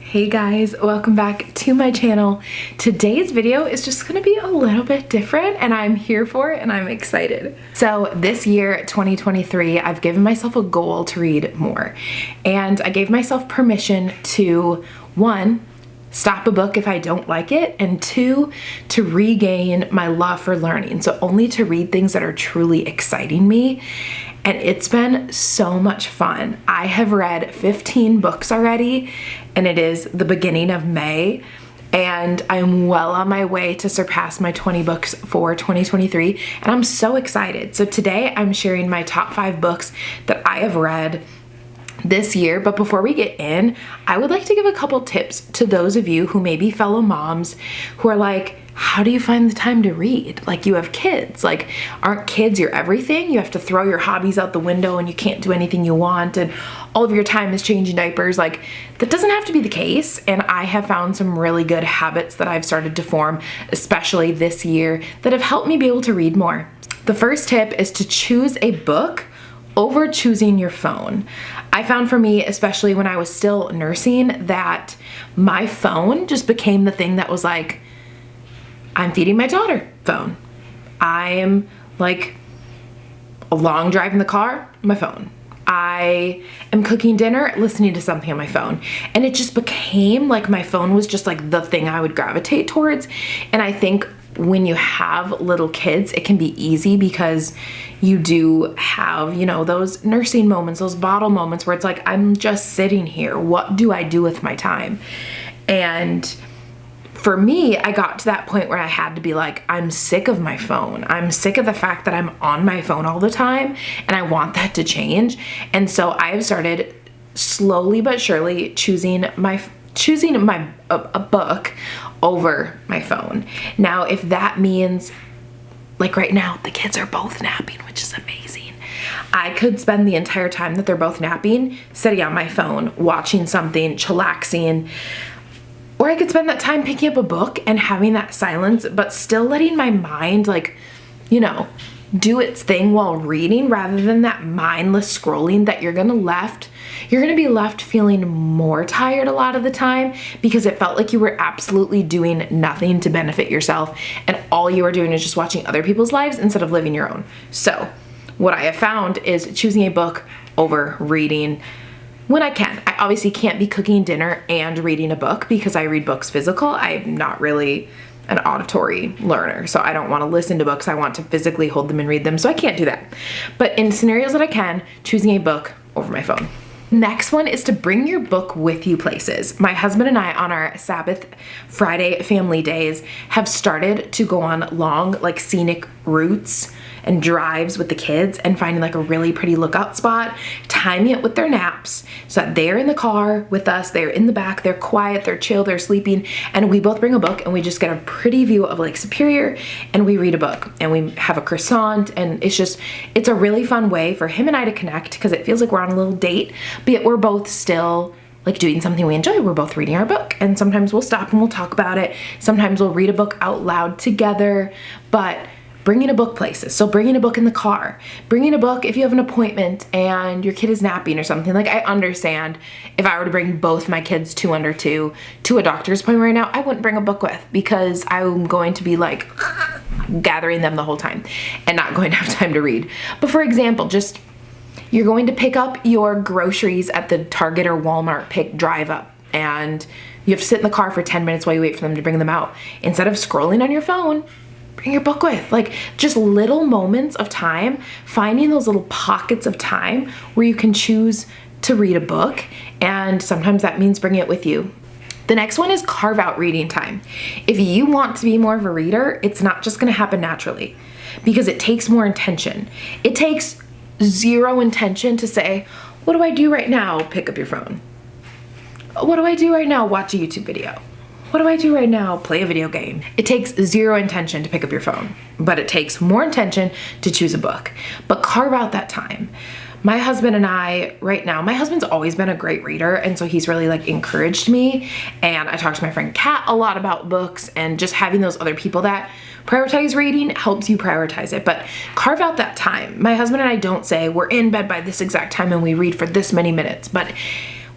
Hey guys, welcome back to my channel. Today's video is just gonna be a little bit different and I'm here for it and I'm excited. So this year, 2023, I've given myself a goal to read more. And I gave myself permission to, one, stop a book if I don't like it, and two, to regain my love for learning. So only to read things that are truly exciting me. And it's been so much fun. I have read 15 books already, and it is the beginning of May, and I'm well on my way to surpass my 20 books for 2023, and I'm so excited. So today I'm sharing my top 5 books that I have read this year. But before we get in, I would like to give a couple tips to those of you who may be fellow moms who are like, how do you find the time to read? Like, you have kids. Like, aren't kids your everything? You have to throw your hobbies out the window and you can't do anything you want and all of your time is changing diapers. Like, that doesn't have to be the case. And I have found some really good habits that I've started to form, especially this year, that have helped me be able to read more. The first tip is to choose a book over choosing your phone. I found for me, especially when I was still nursing, that my phone just became the thing that was like, I'm feeding my daughter phone. I'm like a long drive in the car, my phone. I am cooking dinner, listening to something on my phone. And it just became like my phone was just like the thing I would gravitate towards. And I think when you have little kids, it can be easy because you do have, you know, those nursing moments, those bottle moments where it's like, I'm just sitting here. What do I do with my time? And for me, I got to that point where I had to be like, I'm sick of my phone. I'm sick of the fact that I'm on my phone all the time and I want that to change. And so I've started slowly but surely choosing a book over my phone. Now, if that means, like right now, the kids are both napping, which is amazing. I could spend the entire time that they're both napping sitting on my phone, watching something, chillaxing. Or I could spend that time picking up a book and having that silence, but still letting my mind, like, you know, do its thing while reading, rather than that mindless scrolling that you're gonna be left feeling more tired a lot of the time because it felt like you were absolutely doing nothing to benefit yourself and all you were doing is just watching other people's lives instead of living your own. So what I have found is choosing a book over reading when I can. I obviously can't be cooking dinner and reading a book because I read books physical. I'm not really an auditory learner, so I don't want to listen to books. I want to physically hold them and read them, so I can't do that. But in scenarios that I can, choosing a book over my phone. Next one is to bring your book with you places. My husband and I, on our Sabbath Friday family days, have started to go on long, like, scenic routes and drives with the kids and finding like a really pretty lookout spot, timing it with their naps so that they're in the car with us, they're in the back, they're quiet, they're chill, they're sleeping, and we both bring a book and we just get a pretty view of Lake Superior and we read a book and we have a croissant, and it's a really fun way for him and I to connect because it feels like we're on a little date, but yet we're both still like doing something we enjoy. We're both reading our book, and sometimes we'll stop and we'll talk about it. Sometimes we'll read a book out loud together, but bringing a book places. So bringing a book in the car, bringing a book if you have an appointment and your kid is napping or something. Like, I understand if I were to bring both my kids 2 under 2 to a doctor's appointment right now, I wouldn't bring a book with because I'm going to be like gathering them the whole time and not going to have time to read. But for example, just you're going to pick up your groceries at the Target or Walmart drive up, and you have to sit in the car for 10 minutes while you wait for them to bring them out. Instead of scrolling on your phone, bring your book with. Like, just little moments of time, finding those little pockets of time where you can choose to read a book, and sometimes that means bringing it with you. The next one is carve out reading time. If you want to be more of a reader, it's not just gonna happen naturally because it takes more intention. It takes zero intention to say, what do I do right now? Pick up your phone. What do I do right now? Watch a YouTube video. What do I do right now? Play a video game. It takes zero intention to pick up your phone, but it takes more intention to choose a book. But carve out that time. My husband and I right now, my husband's always been a great reader, and so he's really like encouraged me. And I talk to my friend Kat a lot about books, and just having those other people that prioritize reading helps you prioritize it. But carve out that time. My husband and I don't say we're in bed by this exact time and we read for this many minutes, but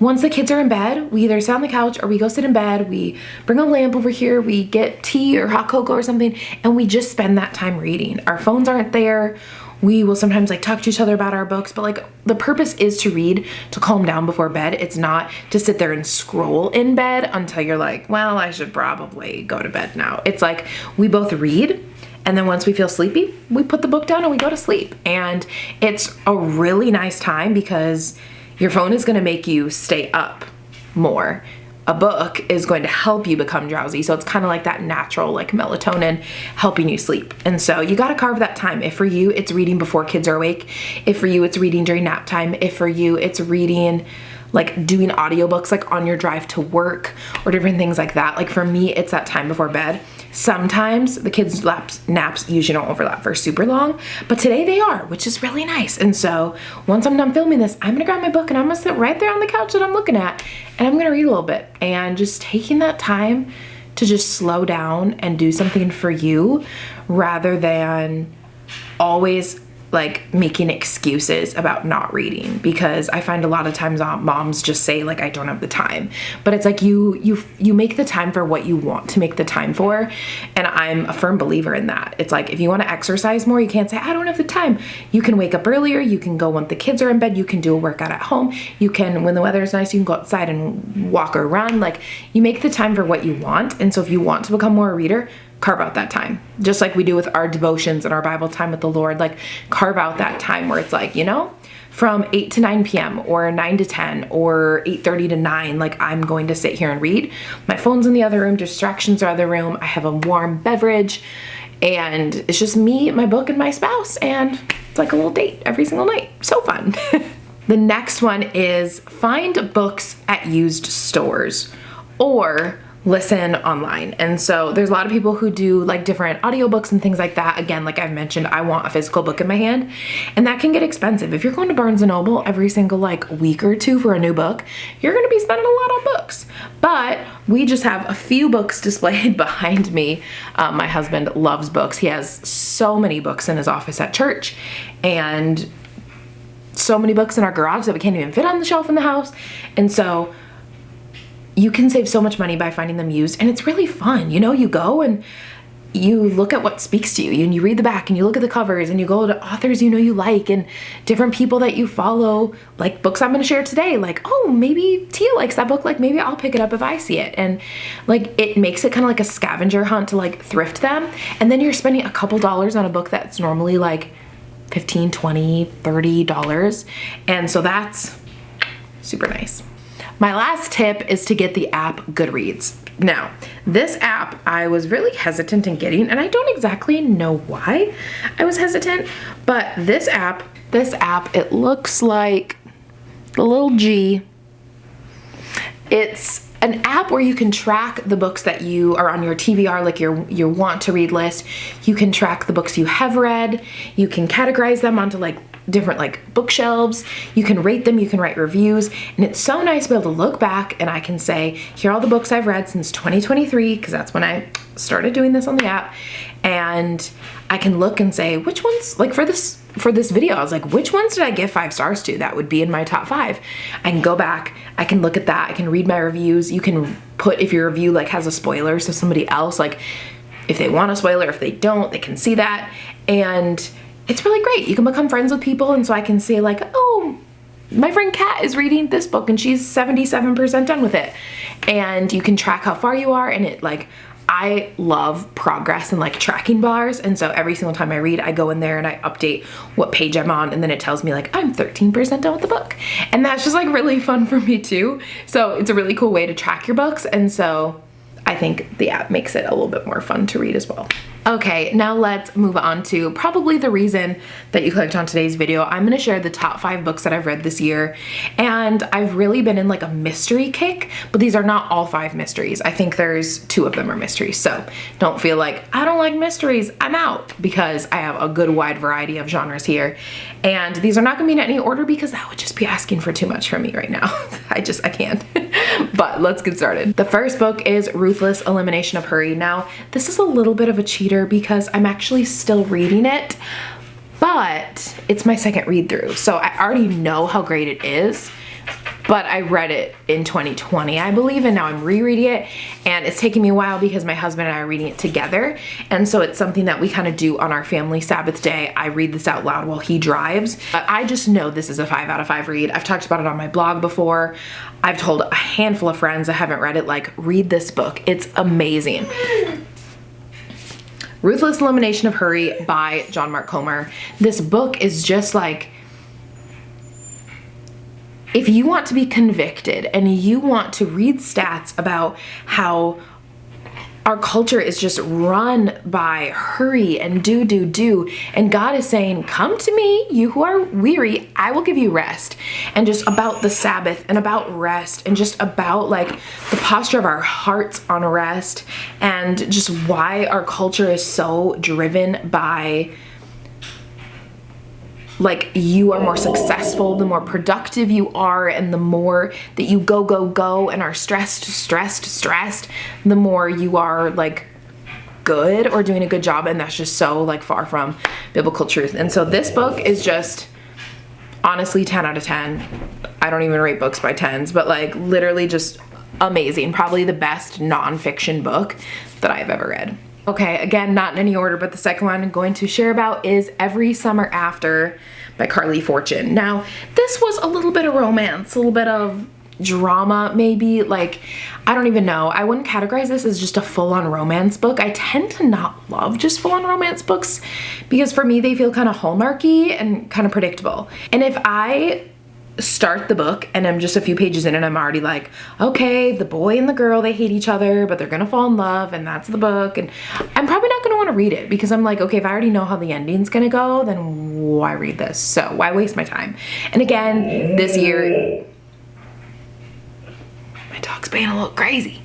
once the kids are in bed, we either sit on the couch or we go sit in bed, we bring a lamp over here, we get tea or hot cocoa or something, and we just spend that time reading. Our phones aren't there. We will sometimes like talk to each other about our books, but like the purpose is to read, to calm down before bed. It's not to sit there and scroll in bed until you're like, well, I should probably go to bed now. It's like we both read, and then once we feel sleepy, we put the book down and we go to sleep. And it's a really nice time because your phone is gonna make you stay up more. A book is going to help you become drowsy. So it's kind of like that natural like melatonin helping you sleep. And so you got to carve that time. If for you, it's reading before kids are awake. If for you, it's reading during nap time. If for you, it's reading like doing audiobooks like on your drive to work or different things like that. Like for me, it's that time before bed. Sometimes the kids' naps usually don't overlap for super long, but today they are, which is really nice. And so once I'm done filming this, I'm gonna grab my book and I'm gonna sit right there on the couch that I'm looking at, and I'm gonna read a little bit. And just taking that time to just slow down and do something for you rather than always like making excuses about not reading, because I find a lot of times moms just say like, I don't have the time, but it's like you make the time for what you want to make the time for. And I'm a firm believer in that. It's like, if you want to exercise more, you can't say, I don't have the time. You can wake up earlier. You can go when the kids are in bed. You can do a workout at home. You can, when the weather is nice, you can go outside and walk or run. Like you make the time for what you want. And so if you want to become more a reader, carve out that time, just like we do with our devotions and our Bible time with the Lord. Like carve out that time where it's like, you know, from 8 to 9 p.m. or 9 to 10 or 8:30 to 9, like I'm going to sit here and read. My phone's in the other room, distractions are in the other room. I have a warm beverage and it's just me, my book, and my spouse. And it's like a little date every single night. So fun. The next one is find books at used stores or listen online. And so there's a lot of people who do like different audiobooks and things like that. Again, like I've mentioned, I want a physical book in my hand, and that can get expensive. If you're going to Barnes & Noble every single like week or two for a new book, you're going to be spending a lot on books. But we just have a few books displayed behind me. My husband loves books. He has so many books in his office at church, and so many books in our garage that we can't even fit on the shelf in the house. And so you can save so much money by finding them used, and it's really fun. You know, you go and you look at what speaks to you and you read the back and you look at the covers and you go to authors you know you like and different people that you follow, like books I'm going to share today. Like, oh, maybe Tia likes that book. Like maybe I'll pick it up if I see it. And like it makes it kind of like a scavenger hunt to like thrift them. And then you're spending a couple dollars on a book that's normally like $15, $20, $30. And so that's super nice. My last tip is to get the app Goodreads. Now, this app I was really hesitant in getting, and I don't exactly know why I was hesitant, but this app, it looks like the little G. It's an app where you can track the books that you are on your TBR, like your want to read list. You can track the books you have read. You can categorize them onto like different like bookshelves. You can rate them, you can write reviews, and it's so nice to be able to look back and I can say, here are all the books I've read since 2023, because that's when I started doing this on the app, and I can look and say which ones, like for this video, I was like, which ones did I give 5 stars to that would be in my top 5? I can go back, I can look at that, I can read my reviews. You can put if your review like has a spoiler, so somebody else, like if they want a spoiler, if they don't, they can see that. And it's really great. You can become friends with people, and so I can say like, oh, my friend Kat is reading this book and she's 77% done with it. And you can track how far you are, and it like, I love progress and like tracking bars. And so every single time I read, I go in there and I update what page I'm on, and then it tells me like, I'm 13% done with the book. And that's just like really fun for me too. So it's a really cool way to track your books. And so I think the app makes it a little bit more fun to read as well. Okay, now let's move on to probably the reason that you clicked on today's video. I'm gonna share the top 5 books that I've read this year, and I've really been in like a mystery kick, but these are not all 5 mysteries. I think there's 2 of them are mysteries, so don't feel like, I don't like mysteries, I'm out, because I have a good wide variety of genres here. And these are not gonna be in any order because that would just be asking for too much from me right now. I can't. But let's get started. The first book is Ruthless Elimination of Hurry. Now, this is a little bit of a cheater because I'm actually still reading it, but it's my second read through. So I already know how great it is, but I read it in 2020, I believe, and now I'm rereading it, and it's taking me a while because my husband and I are reading it together, and so it's something that we kind of do on our family Sabbath day. I read this out loud while he drives. I just know this is a 5 out of 5 read. I've talked about it on my blog before. I've told a handful of friends that haven't read it, like, read this book. It's amazing. Ruthless Elimination of Hurry by John Mark Comer. This book is just like, if you want to be convicted and you want to read stats about how our culture is just run by hurry and do, and God is saying, come to me, you who are weary, I will give you rest. And just about the Sabbath and about rest and just about like the posture of our hearts on rest, and just why our culture is so driven by like, you are more successful the more productive you are, and the more that you go and are stressed, the more you are like good or doing a good job, and that's just so like far from biblical truth. And so this book is just honestly 10 out of 10. I don't even rate books by 10s, but like literally just amazing. Probably the best nonfiction book that I've ever read. Okay, again, not in any order, but the second one I'm going to share about is Every Summer After by Carly Fortune. Now, this was a little bit of romance, a little bit of drama, maybe. Like, I don't even know. I wouldn't categorize this as just a full-on romance book. I tend to not love just full-on romance books because for me, they feel kind of hallmarky and kind of predictable. And if I start the book and I'm just a few pages in and I'm already like, okay, the boy and the girl, they hate each other, but they're gonna fall in love, and that's the book, and I'm probably not gonna want to read it because I'm like, okay, if I already know how the ending's gonna go, then why read this? So why waste my time? And again, this year, my dog's being a little crazy.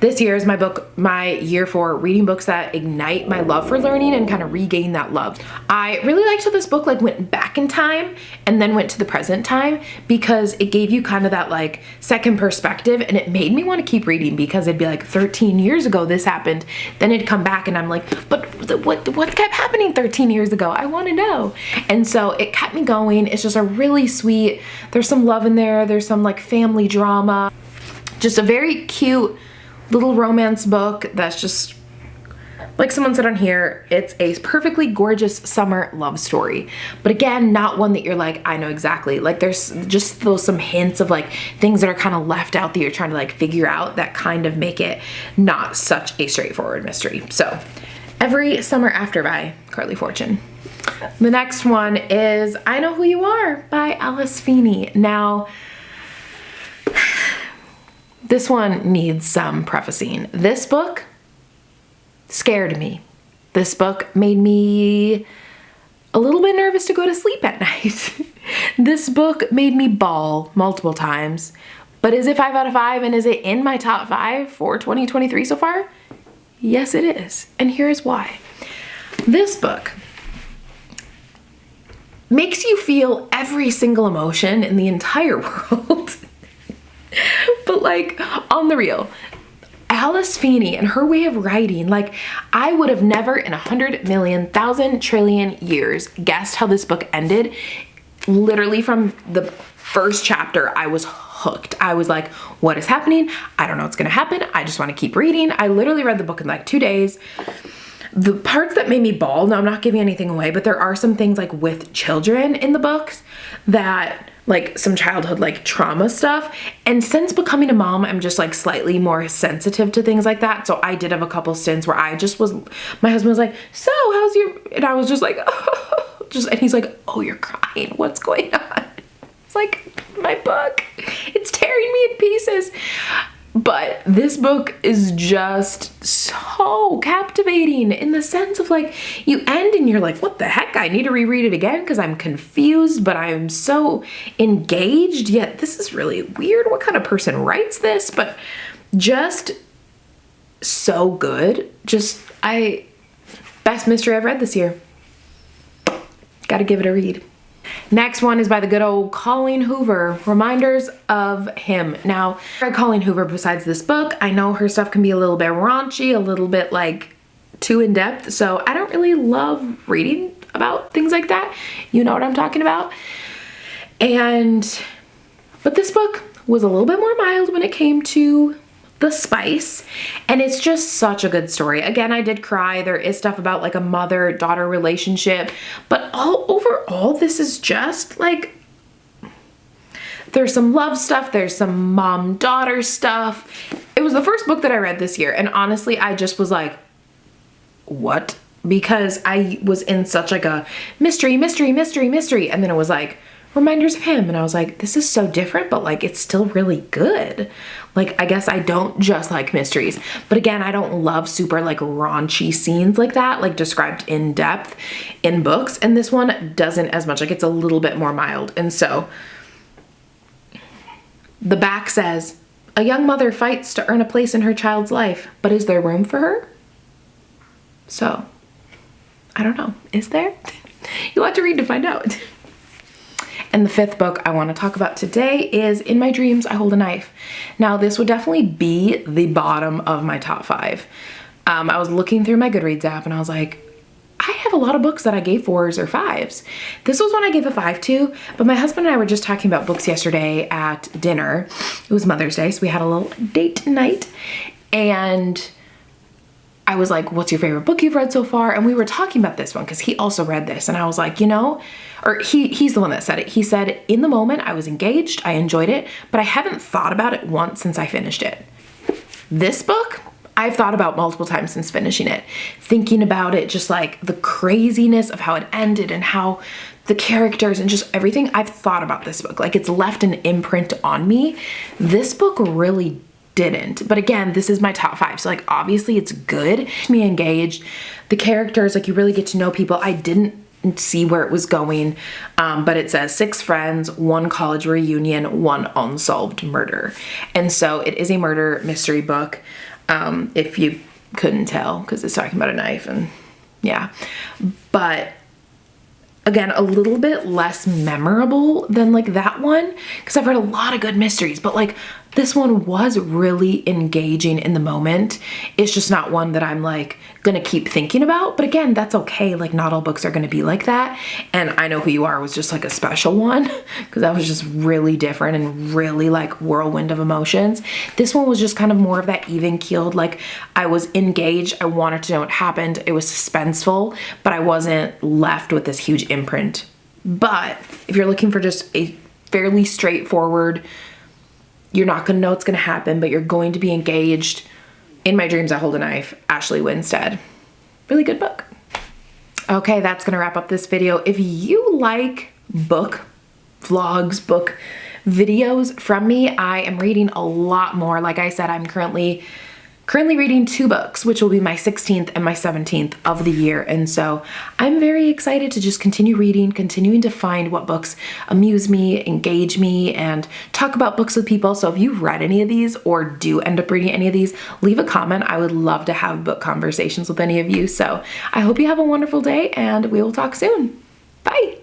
This year is my year for reading books that ignite my love for learning and kind of regain that love. I really liked how this book like went back in time and then went to the present time, because it gave you kind of that like second perspective, and it made me want to keep reading because it'd be like 13 years ago this happened, then it'd come back and I'm like, but what kept happening 13 years ago? I want to know. And so it kept me going. It's just a really sweet, there's some love in there, there's some like family drama, just a very cute little romance book that's just, like someone said on here, it's a perfectly gorgeous summer love story. But again, not one that you're like, I know exactly. Like there's just some hints of like things that are kind of left out that you're trying to like figure out that kind of make it not such a straightforward mystery. So Every Summer After by Carly Fortune. The next one is I Know Who You Are by Alice Feeney. Now, this one needs some prefacing. This book scared me. This book made me a little bit nervous to go to sleep at night. This book made me bawl multiple times. But is it 5 out of 5 and is it in my top 5 for 2023 so far? Yes, it is. And here's why. This book makes you feel every single emotion in the entire world. But like, on the real, Alice Feeney and her way of writing, like I would have never in 100 million, 1,000 trillion years guessed how this book ended. Literally from the first chapter, I was hooked. I was like, what is happening? I don't know what's gonna happen. I just wanna keep reading. I literally read the book in like 2 days. The parts that made me bawl, now I'm not giving anything away, but there are some things like with children in the books that like some childhood like trauma stuff. And since becoming a mom, I'm just like slightly more sensitive to things like that. So I did have a couple stints where I just was, my husband was like, so how's your, and I was just like, oh, and he's like, oh, you're crying. What's going on? It's like, my book, it's tearing me in pieces. But this book is just so captivating in the sense of like, you end and you're like, what the heck? I need to reread it again because I'm confused, but I'm so engaged. Yet this is really weird. What kind of person writes this? But just so good. Just, best mystery I've read this year. Gotta give it a read. Next one is by the good old Colleen Hoover, Reminders of Him. Now, I read Colleen Hoover besides this book. I know her stuff can be a little bit raunchy, a little bit like too in-depth, so I don't really love reading about things like that. You know what I'm talking about. But this book, was a little bit more mild when it came to the spice, and it's just such a good story. Again, I did cry. There is stuff about like a mother-daughter relationship, but overall, this is just like, there's some love stuff, there's some mom-daughter stuff. It was the first book that I read this year, and honestly, I just was like, what? Because I was in such like a mystery, and then it was like, reminders of him, and I was like, this is so different, but like it's still really good. Like, I guess I don't just like mysteries, but again, I don't love super like raunchy scenes like that, like described in depth in books, and this one doesn't as much. Like, it's a little bit more mild. And so the back says, a young mother fights to earn a place in her child's life, but is there room for her? So I don't know, is there? You'll have to read to find out. And the fifth book I want to talk about today is In My Dreams, I Hold a Knife. Now, this would definitely be the bottom of my top 5. I was looking through my Goodreads app and I was like, I have a lot of books that I gave 4s or 5s. This was one I gave a 5 to, but my husband and I were just talking about books yesterday at dinner. It was Mother's Day, so we had a little date night, and I was like, what's your favorite book you've read so far? And we were talking about this one because he also read this, and I was like, you know, or he's the one that said it. He said, in the moment I was engaged, I enjoyed it, but I haven't thought about it once since I finished it. This book, I've thought about multiple times since finishing it, thinking about it, just like the craziness of how it ended and how the characters and just everything. I've thought about this book. Like, it's left an imprint on me. This book really didn't. But again, this is my top 5. So like, obviously it's good. Me engaged. The characters, like, you really get to know people. I didn't see where it was going, but it says 6 friends, 1 college reunion, 1 unsolved murder. And so it is a murder mystery book, if you couldn't tell, because it's talking about a knife, and yeah. But again, a little bit less memorable than like that one, because I've read a lot of good mysteries, but like this one was really engaging in the moment. It's just not one that I'm like gonna keep thinking about, but again, that's okay. Like, not all books are gonna be like that. And I Know Who You Are was just like a special one, because that was just really different and really like whirlwind of emotions. This one was just kind of more of that even keeled, like, I was engaged, I wanted to know what happened, it was suspenseful, but I wasn't left with this huge imprint. But if you're looking for just a fairly straightforward, you're not gonna know what's gonna happen, but you're going to be engaged, In My Dreams, I Hold a Knife, Ashley Winstead. Really good book. Okay, that's gonna wrap up this video. If you like book vlogs, book videos from me, I am reading a lot more. Like I said, I'm currently reading 2 books, which will be my 16th and my 17th of the year. And so I'm very excited to just continue reading, continuing to find what books amuse me, engage me, and talk about books with people. So if you've read any of these or do end up reading any of these, leave a comment. I would love to have book conversations with any of you. So I hope you have a wonderful day, and we will talk soon. Bye.